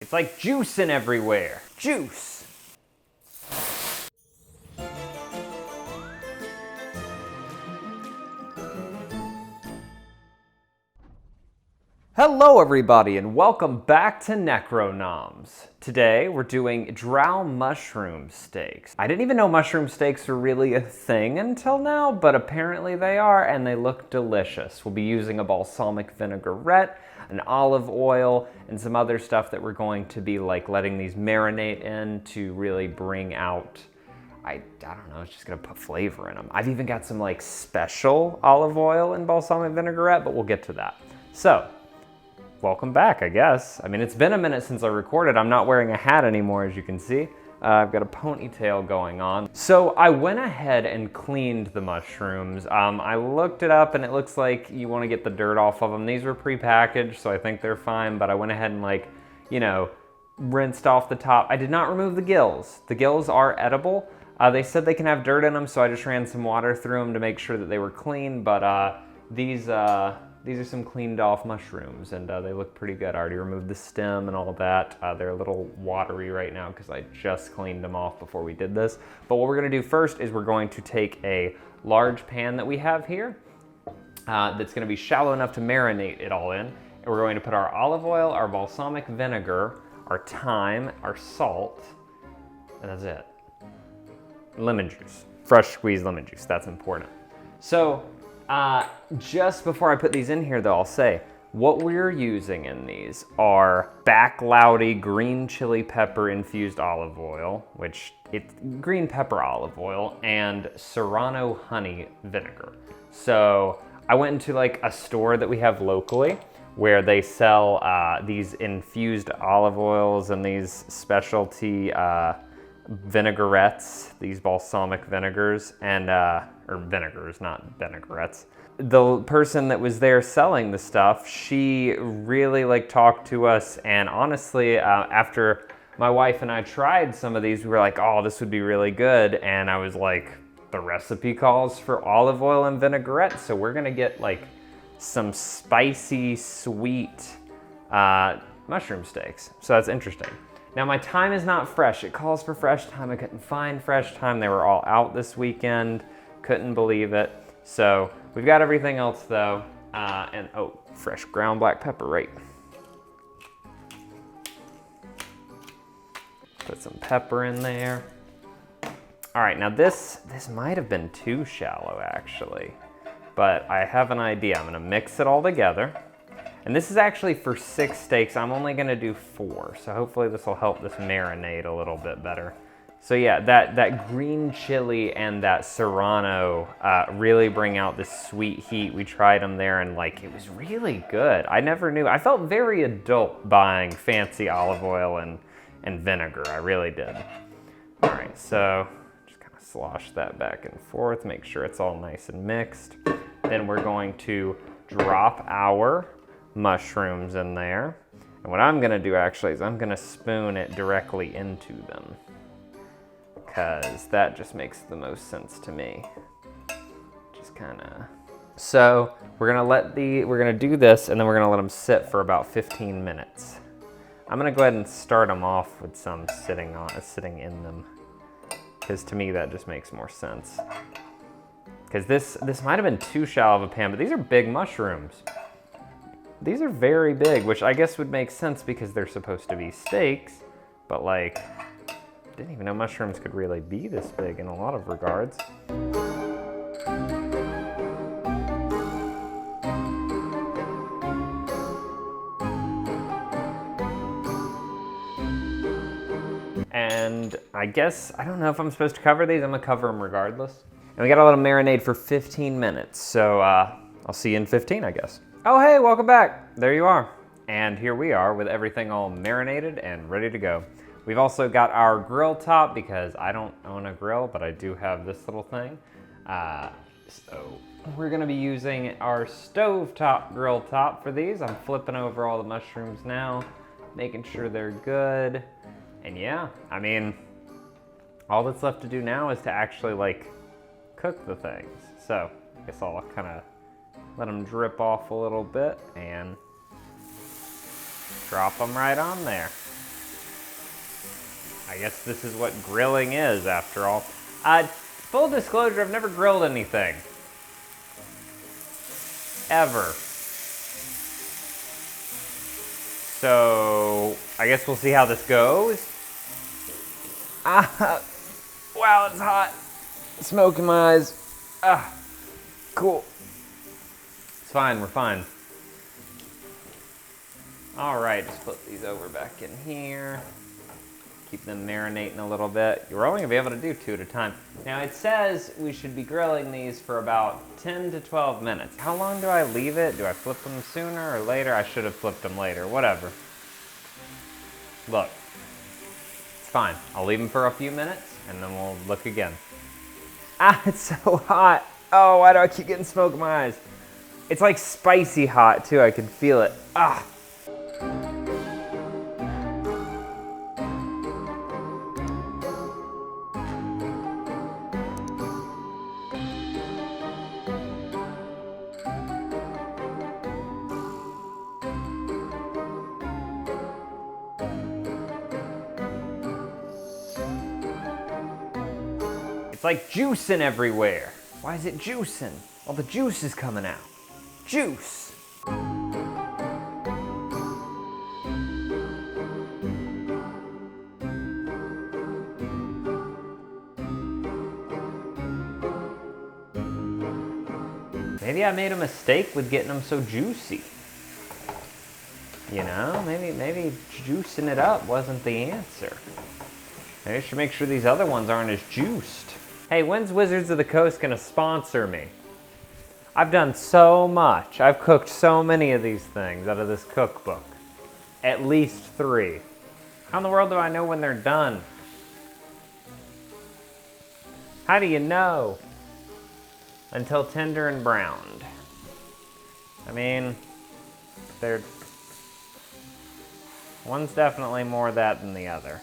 It's like juicing everywhere. Juice. Hello everybody and welcome back to Necro Noms. Today we're doing Drow mushroom steaks. I didn't even know mushroom steaks were really a thing until now, but apparently they are and they look delicious. We'll be using a balsamic vinaigrette, an olive oil, and some other stuff that we're going to be like letting these marinate in to really bring out, I don't know, it's just gonna put flavor in them. I've even got some like special olive oil and balsamic vinaigrette, but we'll get to that. So, welcome back, I guess. I mean, it's been a minute since I recorded. I'm not wearing a hat anymore, as you can see. I've got a ponytail going on. So I went ahead and cleaned the mushrooms. I looked it up and it looks like you want to get the dirt off of them. These were pre-packaged, so I think they're fine, but I went ahead and rinsed off the top. I did not remove the gills. The gills are edible. They said they can have dirt in them, so I just ran some water through them to make sure that they were clean, but these are some cleaned off mushrooms and they look pretty good. I already removed the stem and all of that. They're a little watery right now because I just cleaned them off before we did this. But what we're gonna do first is we're going to take a large pan that we have here that's gonna be shallow enough to marinate it all in. And we're going to put our olive oil, our balsamic vinegar, our thyme, our salt, and that's it. Lemon juice, fresh squeezed lemon juice, that's important. So, just before I put these in here though, I'll say, what we're using in these are backloudy green chili pepper infused olive oil, which it's green pepper olive oil, and Serrano honey vinegar. So I went into like a store that we have locally where they sell these infused olive oils and these specialty vinaigrettes, these balsamic vinegars, and or vinegars, not vinaigrettes. The person that was there selling the stuff, she really talked to us, and honestly, after my wife and I tried some of these, we were like, oh, this would be really good, and I was like, the recipe calls for olive oil and vinaigrette, so we're gonna get like some spicy, sweet mushroom steaks, so that's interesting. Now my thyme is not fresh. It calls for fresh thyme. I couldn't find fresh thyme. They were all out this weekend. Couldn't believe it. So we've got everything else though. And oh, fresh ground black pepper, right? Put some pepper in there. All right, now this might have been too shallow actually, but I have an idea. I'm gonna mix it all together. And this is actually for 6 steaks. I'm only gonna do 4. So hopefully this will help this marinate a little bit better. So yeah, that green chili and that Serrano really bring out this sweet heat. We tried them there and it was really good. I never knew. I felt very adult buying fancy olive oil and vinegar. I really did. All right, so just kind of slosh that back and forth, make sure it's all nice and mixed. Then we're going to drop our mushrooms in there. And what I'm gonna do actually is I'm gonna spoon it directly into them, because that just makes the most sense to me. Just kinda. So we're gonna do this and then we're gonna let them sit for about 15 minutes. I'm gonna go ahead and start them off with some sitting in them, because to me that just makes more sense. Because this might have been too shallow of a pan, but these are big mushrooms. These are very big, which I guess would make sense because they're supposed to be steaks, but didn't even know mushrooms could really be this big in a lot of regards. And I guess, I don't know if I'm supposed to cover these. I'm gonna cover them regardless. And we gotta let them marinate for 15 minutes. So I'll see you in 15, I guess. Oh, hey, welcome back. There you are. And here we are with everything all marinated and ready to go. We've also got our grill top because I don't own a grill, but I do have this little thing. So we're gonna be using our stovetop grill top for these. I'm flipping over all the mushrooms now, making sure they're good. And yeah, I mean, all that's left to do now is to actually cook the things. So I guess I'll kind of let them drip off a little bit and drop them right on there. I guess this is what grilling is after all. Full disclosure, I've never grilled anything. Ever. So, I guess we'll see how this goes. Wow, it's hot. Smoke in my eyes. Cool. It's fine, we're fine. All right, just put these over back in here. Keep them marinating a little bit. You're only gonna be able to do 2 at a time. Now it says we should be grilling these for about 10 to 12 minutes. How long do I leave it? Do I flip them sooner or later? I should have flipped them later, whatever. Look, it's fine. I'll leave them for a few minutes and then we'll look again. It's so hot. Oh, why do I keep getting smoke in my eyes? It's like spicy hot too, I can feel it. It's like juicing everywhere. Why is it juicing? Well, the juice is coming out. Juice. Maybe I made a mistake with getting them so juicy. You know, maybe juicing it up wasn't the answer. Maybe I should make sure these other ones aren't as juiced. Hey, when's Wizards of the Coast gonna sponsor me? I've done so much. I've cooked so many of these things out of this cookbook. At least 3. How in the world do I know when they're done? How do you know? Until tender and browned. I mean, one's definitely more of that than the other.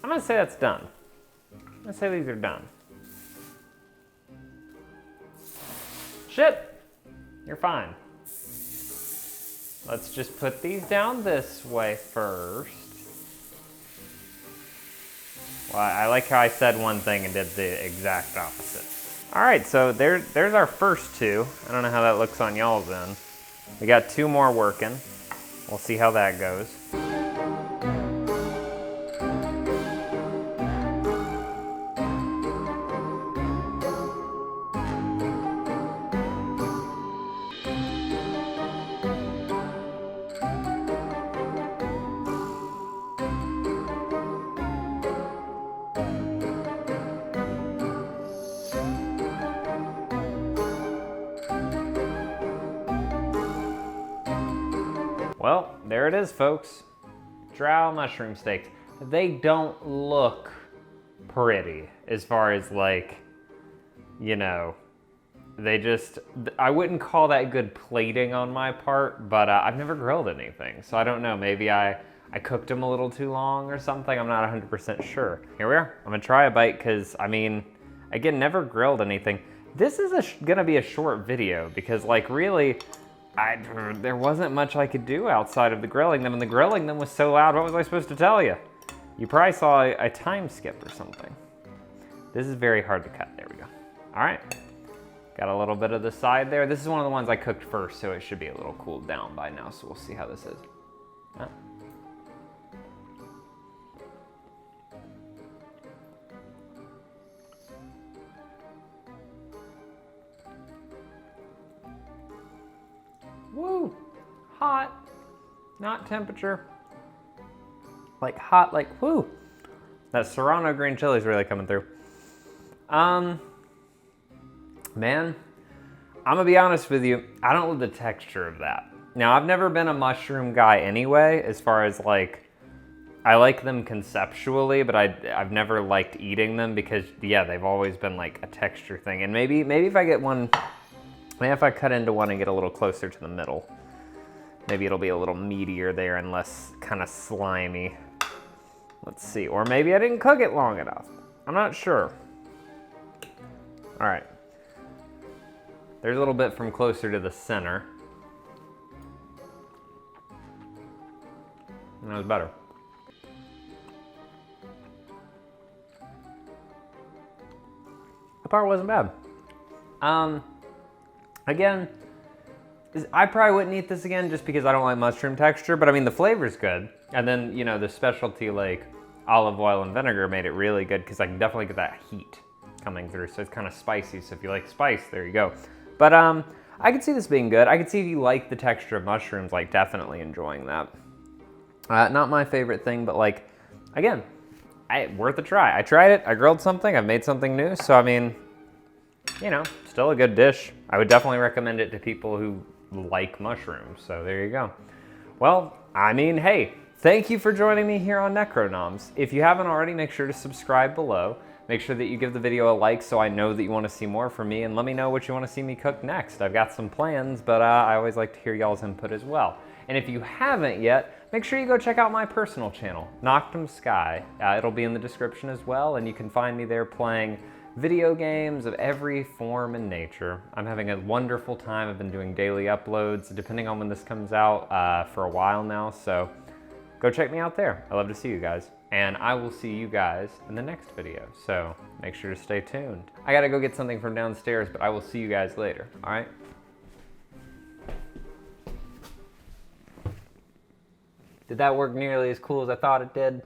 I'm gonna say that's done. I'm gonna say these are done. Shit, you're fine. Let's just put these down this way first. Well, I like how I said one thing and did the exact opposite. All right, so there's our first 2. I don't know how that looks on y'all's end. We got 2 more working. We'll see how that goes. Well, there it is, folks. Drow mushroom steaks. They don't look pretty as far as like, you know, I wouldn't call that good plating on my part, but I've never grilled anything. So I don't know, maybe I cooked them a little too long or something. I'm not 100% sure. Here we are. I'm gonna try a bite because, I mean, again, never grilled anything. This is gonna be a short video because like really, there wasn't much I could do outside of the grilling them, and the grilling them was so loud, what was I supposed to tell you? You probably saw a time skip or something. This is very hard to cut, there we go. All right, got a little bit of the side there. This is one of the ones I cooked first, so it should be a little cooled down by now, so we'll see how this is. Woo, hot, not temperature. Like hot, like woo. That Serrano green chili is really coming through. Man, I'm gonna be honest with you, I don't love the texture of that. Now, I've never been a mushroom guy anyway, as far as like, I like them conceptually, but I've never liked eating them because, yeah, they've always been like a texture thing. And maybe if I get one, maybe if I cut into one and get a little closer to the middle, maybe it'll be a little meatier there and less kind of slimy. Let's see, or maybe I didn't cook it long enough. I'm not sure. All right. There's a little bit from closer to the center. And that was better. That part wasn't bad. Again, I probably wouldn't eat this again just because I don't like mushroom texture, but I mean, the flavor's good. And then, you know, the specialty like olive oil and vinegar made it really good because I can definitely get that heat coming through. So it's kind of spicy. So if you like spice, there you go. But I could see this being good. I could see if you like the texture of mushrooms, like definitely enjoying that. Not my favorite thing, but like, again, worth a try. I tried it, I grilled something, I've made something new. So I mean, you know, still a good dish. I would definitely recommend it to people who like mushrooms. So there you go. Well, I mean, hey, thank you for joining me here on Necro Noms. If you haven't already, make sure to subscribe below. Make sure that you give the video a like so I know that you want to see more from me, and let me know what you want to see me cook next. I've got some plans, but I always like to hear y'all's input as well. And if you haven't yet, make sure you go check out my personal channel, Noctum Sky. It'll be in the description as well, and you can find me there playing video games of every form and nature. I'm having a wonderful time. I've been doing daily uploads, depending on when this comes out, for a while now, so go check me out there. I love to see you guys. And I will see you guys in the next video. So make sure to stay tuned. I gotta go get something from downstairs, but I will see you guys later, all right? Did that work nearly as cool as I thought it did?